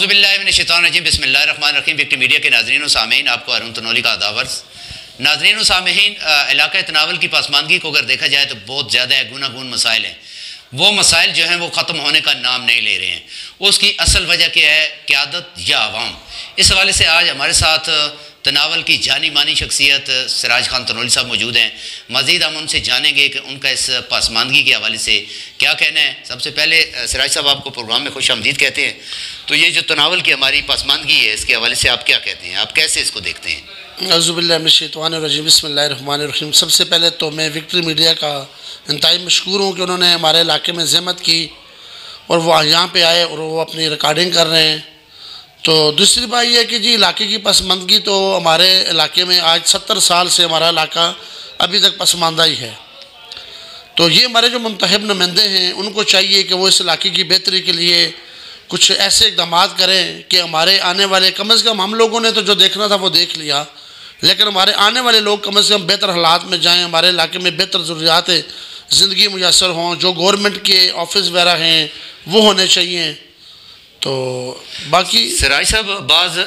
اعوذ باللہ من الشیطان الرجیم بسم اللہ الرحمن الرحیم۔ وکٹری میڈیا کے ناظرین و سامعین، آپ کو ہارون تنولی کا آداب عرض۔ ناظرین و سامعین، علاقہ تناول کی پسماندگی کو اگر دیکھا جائے تو بہت زیادہ گوناگون مسائل ہیں۔ وہ مسائل جو ہیں وہ ختم ہونے کا نام نہیں لے رہے ہیں۔ اس کی اصل وجہ کیا ہے؟ قیادت یا عوام؟ اس حوالے سے آج ہمارے ساتھ تناول کی جانی مانی شخصیت سراج خان تنولی صاحب موجود ہیں۔ مزید ہم ان سے جانیں گے کہ ان کا اس پسماندگی کے حوالے سے کیا کہنا ہے۔ سب سے پہلے سراج صاحب آپ کو پروگرام میں خوش آمدید کہتے ہیں۔ تو یہ جو تناول کی ہماری پسماندگی ہے، اس کے حوالے سے آپ کیا کہتے ہیں؟ آپ کیسے اس کو دیکھتے ہیں؟ اعوذ باللہ من الشیطان الرجیم بسم اللہ الرحمن الرحیم۔ سب سے پہلے تو میں وکٹری میڈیا کا انتہائی مشکور ہوں کہ انہوں نے ہمارے علاقے میں زحمت کی اور وہ یہاں پہ آئے اور وہ اپنی ریکارڈنگ کر رہے ہیں۔ تو دوسری بات یہ ہے کہ جی علاقے کی پسماندگی تو ہمارے علاقے میں آج 70 سال سے ہمارا علاقہ ابھی تک پسماندہ ہی ہے۔ تو یہ ہمارے جو منتخب نمائندے ہیں ان کو چاہیے کہ وہ اس علاقے کی بہتری کے لیے کچھ ایسے اقدامات کریں کہ ہمارے آنے والے کم از کم ہم لوگوں نے تو جو دیکھنا تھا وہ دیکھ لیا، لیکن ہمارے آنے والے لوگ کم از کم بہتر حالات میں جائیں، ہمارے علاقے میں بہتر ضروریات زندگی میسر ہوں، جو گورنمنٹ کے آفس وغیرہ ہیں وہ ہونے چاہیے۔ تو باقی سراج صاحب، بعض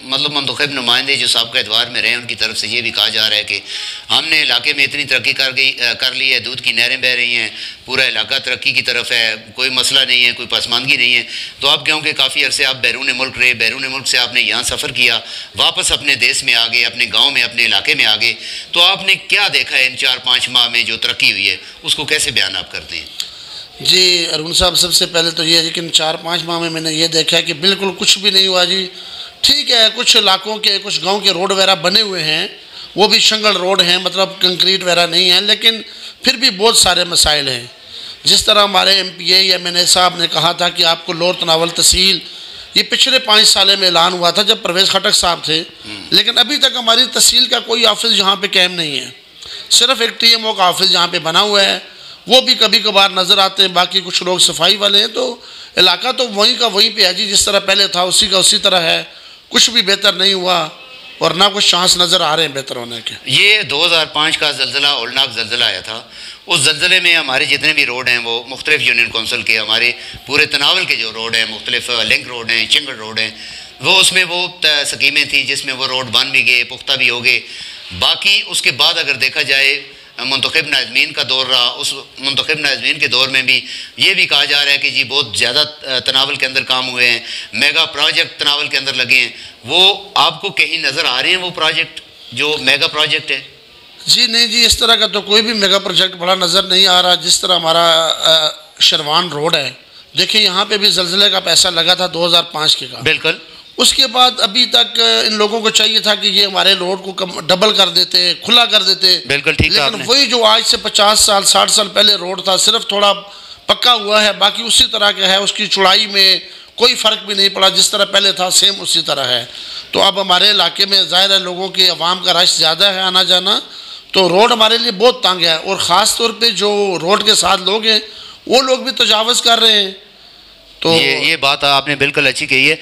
مطلب منتخب نمائندے جو سابقہ ادوار میں رہے ہیں ان کی طرف سے یہ بھی کہا جا رہا ہے کہ ہم نے علاقے میں اتنی ترقی کر لی ہے، دودھ کی نہریں بہہ رہی ہیں، پورا علاقہ ترقی کی طرف ہے، کوئی مسئلہ نہیں ہے، کوئی پسماندگی نہیں ہے۔ تو آپ کیونکہ کافی عرصے آپ بیرون ملک رہے، بیرون ملک سے آپ نے یہاں سفر کیا، واپس اپنے دیس میں آ گئے، اپنے گاؤں میں، اپنے علاقے میں آ گئے، تو آپ نے کیا دیکھا ہے ان 4-5 ماہ میں جو ترقی ہوئی ہے، اس کو کیسے بیان آپ کرتے ہیں؟ جی ارون صاحب، سب سے پہلے تو یہ ہے کہ 4-5 ماہ میں نے یہ دیکھا ہے کہ بالکل کچھ بھی نہیں ہوا جی۔ ٹھیک ہے، کچھ علاقوں کے کچھ گاؤں کے روڈ وغیرہ بنے ہوئے ہیں، وہ بھی شنگل روڈ ہیں، مطلب کنکریٹ وغیرہ نہیں ہیں، لیکن پھر بھی بہت سارے مسائل ہیں۔ جس طرح ہمارے ایم پی اے یا MNA صاحب نے کہا تھا کہ آپ کو لور تناول تحصیل، یہ پچھلے 5 سال میں اعلان ہوا تھا جب پرویز خٹک صاحب تھے، لیکن ابھی تک ہماری تحصیل کا کوئی آفس یہاں پہ قائم نہیں ہے۔ صرف ایک TMO کا آفس یہاں پہ بنا ہوا ہے، وہ بھی کبھی کبھار نظر آتے ہیں، باقی کچھ لوگ صفائی والے ہیں۔ تو علاقہ تو وہیں کا وہیں پہ ہے جی، جس طرح پہلے تھا اسی کا اسی طرح ہے، کچھ بھی بہتر نہیں ہوا اور نہ کچھ چانس نظر آ رہے ہیں بہتر ہونے کے۔ یہ 2005 کا زلزلہ، ہولناک زلزلہ آیا تھا، اس زلزلے میں ہمارے جتنے بھی روڈ ہیں وہ مختلف یونین کونسل کے، ہمارے پورے تناول کے جو روڈ ہیں، مختلف لنک روڈ ہیں، چنگڑ روڈ ہیں، وہ اس میں وہ سکیمیں تھیں جس میں وہ روڈ بن بھی گئے، پختہ بھی ہو گئے۔ باقی اس کے بعد اگر دیکھا جائے منتخب ناظمین کا دور رہا، اس منتخب ناظمین کے دور میں بھی یہ بھی کہا جا رہا ہے کہ جی بہت زیادہ تناول کے اندر کام ہوئے ہیں، میگا پروجیکٹ تناول کے اندر لگے ہیں۔ وہ آپ کو کہیں نظر آ رہے ہیں وہ پروجیکٹ جو میگا پروجیکٹ ہے؟ جی نہیں جی، اس طرح کا تو کوئی بھی میگا پروجیکٹ بڑا نظر نہیں آ رہا۔ جس طرح ہمارا شروان روڈ ہے، دیکھیں یہاں پہ بھی زلزلے کا پیسہ لگا تھا 2005 کے کا، بالکل۔ اس کے بعد ابھی تک ان لوگوں کو چاہیے تھا کہ یہ ہمارے روڈ کو ڈبل کر دیتے، کھلا کر دیتے، بالکل ٹھیک ہے۔ لیکن وہی جو آج سے 50 سال 60 سال پہلے روڈ تھا، صرف تھوڑا پکا ہوا ہے، باقی اسی طرح کا ہے، اس کی چوڑائی میں کوئی فرق بھی نہیں پڑا، جس طرح پہلے تھا سیم اسی طرح ہے۔ تو اب ہمارے علاقے میں ظاہر ہے لوگوں کے عوام کا رش زیادہ ہے، آنا جانا، تو روڈ ہمارے لیے بہت تنگ ہے، اور خاص طور پہ جو روڈ کے ساتھ لوگ ہیں وہ لوگ بھی تجاوز کر رہے ہیں۔ تو یہ بات آپ نے بالکل اچھی کہی ہے،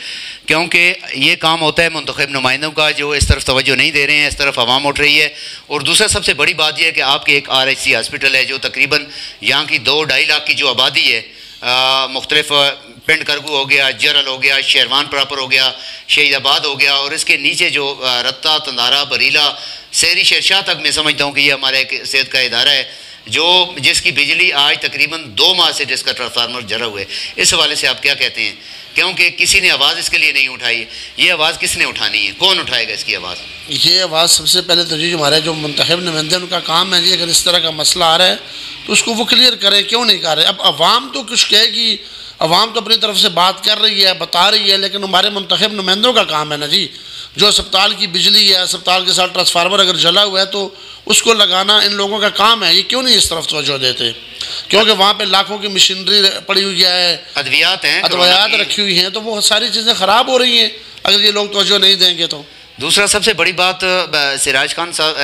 کیونکہ یہ کام ہوتا ہے منتخب نمائندوں کا جو اس طرف توجہ نہیں دے رہے ہیں، اس طرف عوام اٹھ رہی ہے۔ اور دوسرا سب سے بڑی بات یہ ہے کہ آپ کے ایک RHC ہاسپٹل ہے جو تقریباً یہاں کی 2-2.5 لاکھ کی جو آبادی ہے، مختلف پنڈ کرگو ہو گیا، جرل ہو گیا، شیروان پراپر ہو گیا، شہید آباد ہو گیا، اور اس کے نیچے جو رتا، تندارا، بریلا، سیری، شیرشاہ تک میں سمجھتا ہوں کہ یہ ہمارا ایک صحت کا ادارہ ہے جس کی بجلی آج تقریباً 2 ماہ سے جس کا ٹرانسفارمر جلا ہوا ہے۔ اس حوالے سے آپ کیا کہتے ہیں؟ کیونکہ کسی نے آواز اس کے لیے نہیں اٹھائی، یہ آواز کس نے اٹھانی ہے؟ کون اٹھائے گا اس کی آواز؟ یہ آواز سب سے پہلے تو جی ہمارے جو منتخب نمائندے ان کا کام ہے جی، اگر اس طرح کا مسئلہ آ رہا ہے تو اس کو وہ کلیئر کریں، کیوں نہیں کر رہے؟ اب عوام تو کچھ کہے گی، عوام تو اپنی طرف سے بات کر رہی ہے، بتا رہی ہے، لیکن ہمارے منتخب نمائندوں کا کام ہے نا جی، جو اسپتال کی بجلی ہے، اسپتال کے ساتھ ٹرانسفارمر اگر جلا ہوا ہے تو اس کو لگانا ان لوگوں کا کام ہے۔ یہ کیوں نہیں اس طرف توجہ دیتے؟ کیونکہ وہاں پہ لاکھوں کی مشینری پڑی ہوئی ہے، ادویات رکھی ہوئی ہیں، تو وہ ساری چیزیں خراب ہو رہی ہیں اگر یہ لوگ توجہ نہیں دیں گے تو۔ دوسرا سب سے بڑی بات سراج خان صاحب،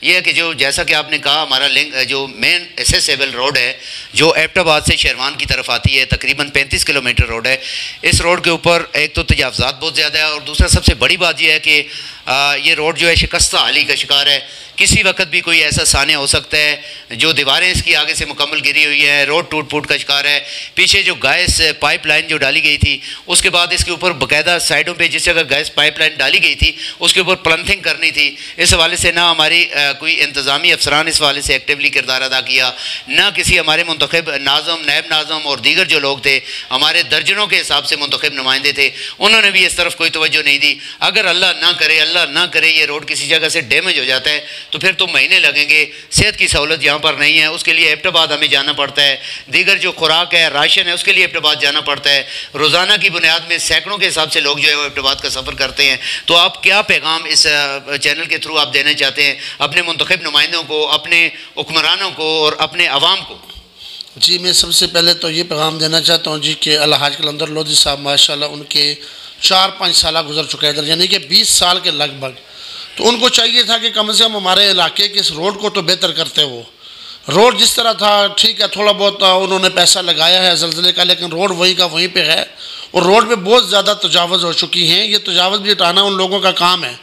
یہ ہے کہ جو جیسا کہ آپ نے کہا ہمارا لنک جو مین ایسیسیبل روڈ ہے جو ایبٹ آباد سے شیروان کی طرف آتی ہے تقریباً 35 کلومیٹر روڈ ہے. اس روڈ کے اوپر ایک تو تجاوزات بہت زیادہ ہے اور دوسرا سب سے بڑی بات یہ ہے کہ یہ روڈ جو ہے شکستہ حالی کا شکار ہے. کسی وقت بھی کوئی ایسا سانحہ ہو سکتا ہے. جو دیواریں اس کی آگے سے مکمل گری ہوئی ہیں, روڈ ٹوٹ پھوٹ کا شکار ہے. پیچھے جو گیس پائپ لائن جو ڈالی گئی تھی اس کے بعد اس کے اوپر باقاعدہ سائڈوں پہ جس جگہ گیس پائپ لائن ڈالی گئی تھی اس کے اوپر پلنتھنگ کرنی تھی. اس حوالے سے نہ ہماری کوئی انتظامی افسران اس حوالے سے ایکٹیولی کردار ادا کیا, نہ کسی ہمارے منتخب ناظم, نیب ناظم اور دیگر جو لوگ تھے ہمارے درجنوں کے حساب سے منتخب نمائندے تھے, انہوں نے بھی اس طرف کوئی توجہ نہیں دی. اگر اللہ نہ کرے یہ روڈ کسی جگہ سے ڈیمیج ہو جاتا ہے تو پھر تو مہینے لگیں گے. صحت کی سہولت یہاں پر نہیں ہے, اس کے لیے ایبٹ آباد ہمیں جانا پڑتا ہے. دیگر جو خوراک ہے, راشن ہے, اس کے لیے ایبٹ آباد جانا پڑتا ہے. روزانہ کی بنیاد میں سینکڑوں کے حساب سے لوگ جو ہے وہ ایبٹ آباد کا سفر کرتے ہیں. تو آپ کیا پیغام اس چینل کے تھرو آپ دینا چاہتے ہیں اپنے منتخب نمائندوں کو, اپنے حکمرانوں کو اور اپنے عوام کو؟ جی میں سب سے پہلے تو یہ پیغام دینا چاہتا ہوں جی کہ الحاج قلندر لودھی صاحب ماشاءاللہ ان کے 4-5 سالہ گزر چکے ہیں, یعنی کہ 20 سال کے لگ بھگ. تو ان کو چاہیے تھا کہ کم سے کم ہمارے علاقے کے اس روڈ کو تو بہتر کرتے. وہ روڈ جس طرح تھا ٹھیک ہے, تھوڑا بہت انہوں نے پیسہ لگایا ہے زلزلے کا, لیکن روڈ وہیں کا وہیں پہ ہے اور روڈ پہ بہت زیادہ تجاوز ہو چکی ہیں. یہ تجاوز بھی ہٹانا ان لوگوں کا کام ہے.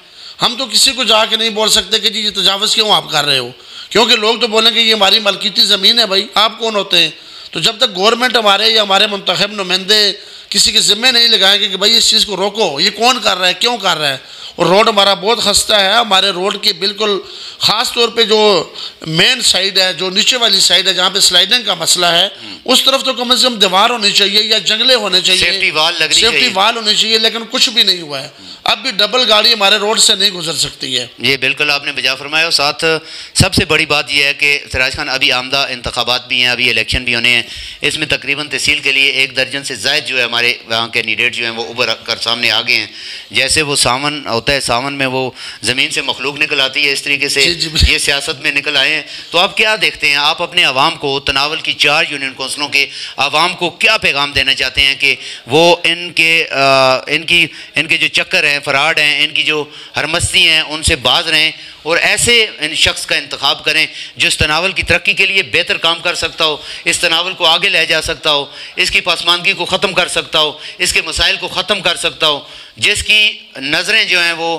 ہم تو کسی کو جا کے نہیں بول سکتے کہ جی یہ تجاوز کیوں آپ کر رہے ہو, کیونکہ لوگ تو بولیں کہ یہ ہماری ملکیتی زمین ہے. بھائی آپ کون ہوتے ہیں؟ تو جب تک گورنمنٹ ہمارے یا ہمارے منتخب نمائندے کسی کے ذمہ نہیں لگائیں گے کہ بھائی اس چیز کو روکو, یہ کون کر رہا ہے, کیوں کر رہا ہے. اور روڈ ہمارا بہت خستہ ہے. ہمارے روڈ کے بالکل خاص طور پہ جو مین سائڈ ہے, جو نیچے والی سائڈ ہے جہاں پہ سلائڈنگ کا مسئلہ ہے, اس طرف تو کم از کم دیوار ہونی چاہیے یا جنگلے ہونے چاہیے, سیفٹی وال ہونی چاہیے, لیکن کچھ بھی نہیں ہوا ہے. اب بھی ڈبل گاڑی ہمارے روڈ سے نہیں گزر سکتی ہے. یہ بالکل آپ نے بجا فرمایا. اور ساتھ سب سے بڑی بات یہ ہے کہ سراج خان ابھی آمدہ انتخابات بھی ہیں, ابھی الیکشن بھی ہونے ہیں. اس میں تقریباً تحصیل کے لیے 1 درجن سے زائد جو ہے ہمارے وہاں کینڈیڈیٹ جو ہیں وہ ابھر کر سامنے آ گئے ہیں. جیسے وہ ساون ہوتا ہے, ساون میں وہ زمین سے مخلوق نکل آتی ہے, اس طریقے سے یہ سیاست میں نکل آئے ہیں. تو آپ کیا دیکھتے ہیں, آپ اپنے عوام کو, تناول کی 4 یونین کونسلوں کے عوام کو کیا پیغام دینا چاہتے ہیں کہ وہ ان کے جو چکر ہیں, فراڈ ہیں, ان کی جو ہرمستی ہیں, ان سے باز رہیں اور ایسے شخص کا انتخاب کریں جو اس تناول کی ترقی کے لیے بہتر کام کر سکتا ہو, اس تناول کو آگے لے جا سکتا ہو, اس کی پسماندگی کو ختم کر سکتا ہو, اس کے مسائل کو ختم کر سکتا ہو, جس کی نظریں جو ہیں وہ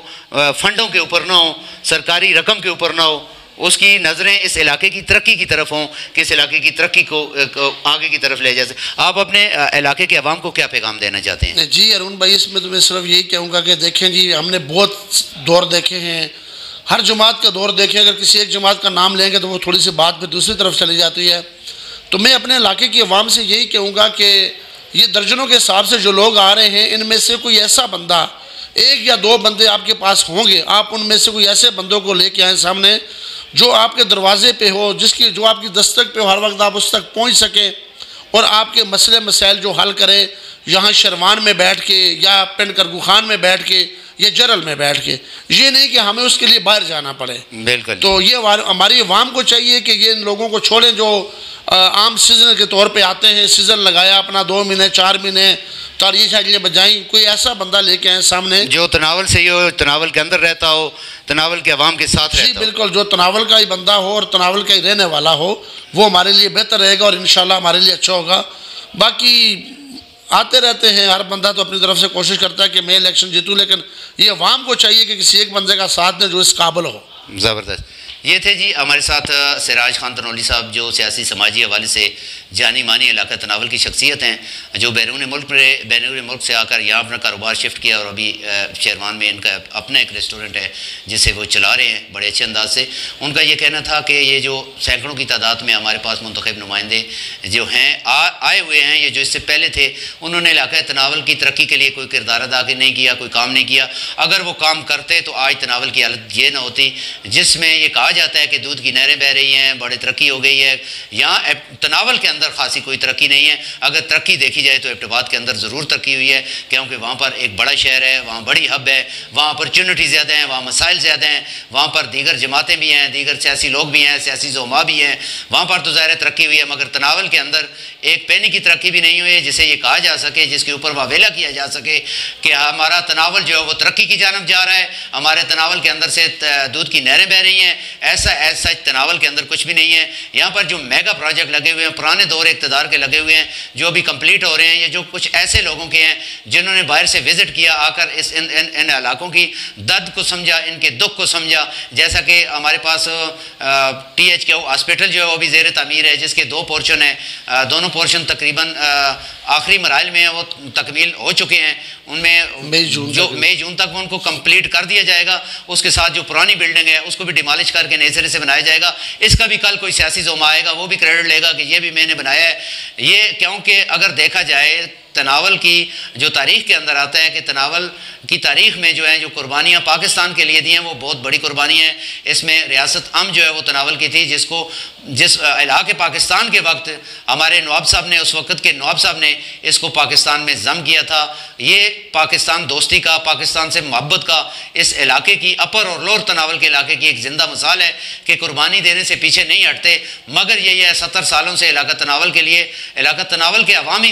فنڈوں کے اوپر نہ ہوں, سرکاری رقم کے اوپر نہ ہو, اس کی نظریں اس علاقے کی ترقی کی طرف ہوں کہ اس علاقے کی ترقی کو آگے کی طرف لے جا سکے. آپ اپنے علاقے کے عوام کو کیا پیغام دینا چاہتے ہیں؟ جی ارون بھائی, اس میں تو میں صرف یہی کہوں گا کہ دیکھیں جی, ہم نے بہت دور دیکھے ہیں, ہر جماعت کا دور دیکھیں. اگر کسی ایک جماعت کا نام لیں گے تو وہ تھوڑی سی بات پہ دوسری طرف چلی جاتی ہے. تو میں اپنے علاقے کی عوام سے یہی کہوں گا کہ یہ درجنوں کے حساب سے جو لوگ آ رہے ہیں, ان میں سے کوئی ایسا بندہ, 1 یا 2 بندے آپ کے پاس ہوں گے, آپ ان میں سے کوئی ایسے بندوں کو لے کے آئیں سامنے جو آپ کے دروازے پہ ہو, جو آپ کی دستک پہ ہو, ہر وقت آپ اس تک پہنچ سکیں اور آپ کے مسئلے مسائل جو حل کرے, یہاں شیروان میں بیٹھ کے یا پنڈ کرگو خان میں بیٹھ کے یا جرل میں بیٹھ کے. یہ نہیں کہ ہمیں اس کے لیے باہر جانا پڑے. بالکل. تو یہ ہماری عوام کو چاہیے کہ یہ ان لوگوں کو چھوڑیں جو عام سیزن کے طور پہ آتے ہیں, سیزن لگایا اپنا 2 مہینے 4 مہینے تاریخ شاید بجائیں. کوئی ایسا بندہ لے کے آئیں سامنے جو تناول سے ہو, تناول کے اندر رہتا ہو, تناول کے عوام کے ساتھ رہتا ہو. جی بالکل, جو تناول کا ہی بندہ ہو اور تناول کا ہی رہنے والا ہو, وہ ہمارے لیے بہتر رہے گا اور انشاءاللہ ہمارے لیے اچھا ہوگا. باقی آتے رہتے ہیں, ہر بندہ تو اپنی طرف سے کوشش کرتا ہے کہ میں الیکشن جیتوں, لیکن یہ عوام کو چاہیے کہ کسی ایک بندے کا ساتھ دیں جو اس قابل ہو. زبردست. یہ تھے جی ہمارے ساتھ سراج خان تنولی صاحب, جو سیاسی سماجی حوالے سے جانی مانی علاقہ تناول کی شخصیت ہیں, جو بیرون ملک سے آ کر یہاں اپنا کاروبار شفٹ کیا اور ابھی شیروان میں ان کا اپنا ایک ریسٹورنٹ ہے جسے وہ چلا رہے ہیں بڑے اچھے انداز سے. ان کا یہ کہنا تھا کہ یہ جو سینکڑوں کی تعداد میں ہمارے پاس منتخب نمائندے جو ہیں آئے ہوئے ہیں, یہ جو اس سے پہلے تھے, انہوں نے علاقہ تناول کی ترقی کے لیے کوئی کردار ادا نہیں کیا, کوئی کام نہیں کیا. اگر وہ کام کرتے تو آج تناول کی حالت یہ نہ ہوتی جس میں یہ کہا جاتا ہے کہ دودھ کی نہریں بہہ رہی ہیں, بڑی ترقی ہو گئی ہے. یہاں تناول کے اندر خاصی کوئی ترقی نہیں ہے. اگر ترقی دیکھی جائے تو ایبٹ آباد کے اندر ضرور ترقی ہوئی ہے, کیونکہ وہاں پر ایک بڑا شہر ہے, وہاں بڑی ہب ہے, وہاں اپرچونٹی زیادہ ہیں, وہاں مسائل زیادہ ہیں, وہاں پر دیگر جماعتیں بھی ہیں, دیگر سیاسی لوگ بھی ہیں, سیاسی زعما بھی ہیں, وہاں پر تو ظاہر ترقی ہوئی ہے. مگر تناول کے اندر ایک پینی کی ترقی بھی نہیں ہوئی ہے جسے یہ کہا جا سکے, جس کے اوپر واویلا کیا جا سکے کہ ہمارا تناول جو ہے وہ ترقی کی جانب جا رہا ہے, ہمارے تناول کے اندر سے دودھ کی نہریں بہہ رہی ہیں, ایسا تناول کے اندر کچھ بھی نہیں ہے. یہاں پر جو میگا پروجیکٹ لگے ہوئے ہیں پرانے دور اقتدار کے لگے ہوئے ہیں جو ابھی کمپلیٹ ہو رہے ہیں، یا جو کچھ ایسے لوگوں کے ہیں جنہوں نے باہر سے وزٹ کیا، آ کر ان علاقوں کی درد کو سمجھا، ان کے دکھ کو سمجھا. جیسا کہ ہمارے پاس THQ ہاسپٹل جو ہے وہ بھی زیر تعمیر ہے، جس کے 2 پورشن ہیں. دونوں پورشن تقریباً آخری مراحل میں ہیں، وہ تکمیل ہو چکے ہیں. ان میں مئی جون تک ان کو کمپلیٹ کر دیا جائے گا. اس کے ساتھ جو پرانی بلڈنگ ہے اس کو بھی ڈیمالش کر کے نئے سرے سے بنایا جائے گا. اس کا بھی کل کوئی سیاسی زوم آئے گا، وہ بھی کریڈٹ لے گا کہ یہ بھی میں نے بنایا ہے یہ. کیونکہ اگر دیکھا جائے تناول کی جو تاریخ کے اندر آتا ہے کہ تناول کی تاریخ میں جو ہیں جو قربانیاں پاکستان کے لیے دی ہیں وہ بہت بڑی قربانی ہیں. اس میں ریاست جو ہے وہ تناول کی تھی، جس علاقے پاکستان کے وقت ہمارے نواب صاحب نے، اس وقت کے نواب صاحب نے اس کو پاکستان میں ضم کیا تھا. یہ پاکستان دوستی کا، پاکستان سے محبت کا، اس علاقے کی اپر اور لوور تناول کے علاقے کی ایک زندہ مثال ہے کہ قربانی دینے سے پیچھے نہیں ہٹتے. مگر یہ ہے 70 سالوں سے علاقہ تناول کے لیے، علاقہ تناول کے عوامی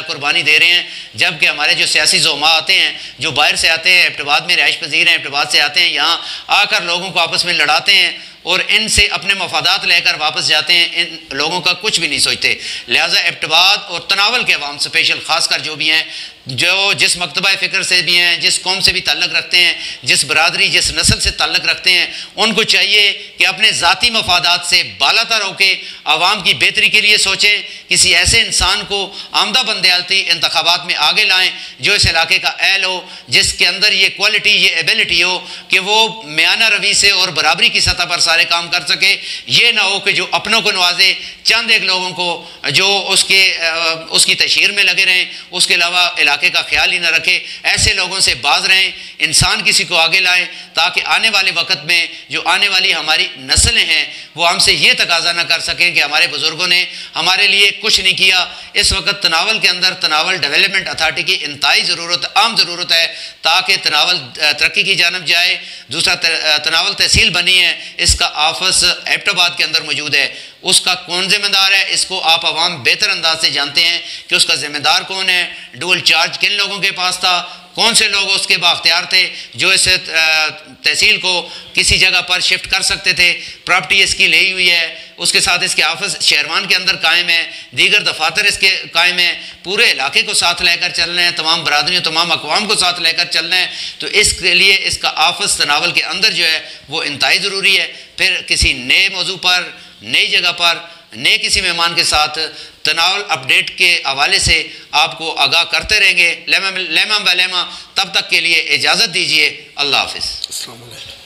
قربانی دے رہے ہیں. جبکہ ہمارے جو سیاسی زعماء آتے ہیں، جو باہر سے آتے ہیں، ایبٹ آباد میں رہائش پذیر ہیں، ایبٹ آباد سے آتے ہیں، یہاں آ کر لوگوں کو آپس میں لڑاتے ہیں اور ان سے اپنے مفادات لے کر واپس جاتے ہیں. ان لوگوں کا کچھ بھی نہیں سوچتے. لہٰذا ایبٹ آباد اور تناول کے عوام اسپیشل خاص کر جو بھی ہیں، جو جس مکتبہ فکر سے بھی ہیں، جس قوم سے بھی تعلق رکھتے ہیں، جس برادری جس نسل سے تعلق رکھتے ہیں، ان کو چاہیے کہ اپنے ذاتی مفادات سے بالاتر ہو کے عوام کی بہتری کے لیے سوچیں. کسی ایسے انسان کو آمدہ بندیالتی انتخابات میں آگے لائیں جو اس علاقے کا اہل ہو، جس کے اندر یہ کوالٹی، یہ ایبلٹی ہو کہ وہ میانہ روی سے اور برابری کی سطح پر سارے کام کر سکے. یہ نہ ہو کہ جو اپنوں کو نوازے، چند ایک لوگوں کو جو اس کی تشہیر میں لگے رہیں، اس کے علاوہ علاقے کا خیال ہی نہ رکھے. ایسے لوگوں سے باز رہیں. انسان کسی کو آگے لائیں تاکہ آنے والے وقت میں جو آنے والی ہماری نسلیں ہیں وہ ہم سے یہ تقاضا نہ کر سکیں کہ ہمارے بزرگوں نے ہمارے لیے کچھ نہیں کیا. اس وقت تناول کے اندر تناول ڈیولپمنٹ اتھارٹی کی انتہائی ضرورت، عام ضرورت ہے تاکہ تناول ترقی کی جانب جائے. دوسرا، تناول تحصیل بنی ہے، اس کا آفس ایبٹ آباد کے اندر موجود ہے. اس کا کون ذمہ دار ہے؟ اس کو آپ عوام بہتر انداز سے جانتے ہیں کہ اس کا ذمہ دار کون ہے. ڈول چارج کن لوگوں کے پاس تھا؟ کون سے لوگ اس کے بااختیار تھے جو اس تحصیل کو کسی جگہ پر شفٹ کر سکتے تھے؟ پراپرٹی اس کی لی ہوئی ہے، اس کے ساتھ اس کے آفس شہروان کے اندر قائم ہے، دیگر دفاتر اس کے قائم ہیں. پورے علاقے کو ساتھ لے کر چلنا ہے، تمام برادریوں، تمام اقوام کو ساتھ لے کر چلنا ہے. تو اس کے لیے اس کا آفس تناول کے اندر جو ہے وہ انتہائی ضروری ہے. پھر کسی نئے موضوع پر، نئی جگہ پر، نئے کسی مہمان کے ساتھ تناول اپڈیٹ کے حوالے سے آپ کو آگاہ کرتے رہیں گے لیما بلیما. تب تک کے لیے اجازت دیجیے. اللہ حافظ. السلام علیکم.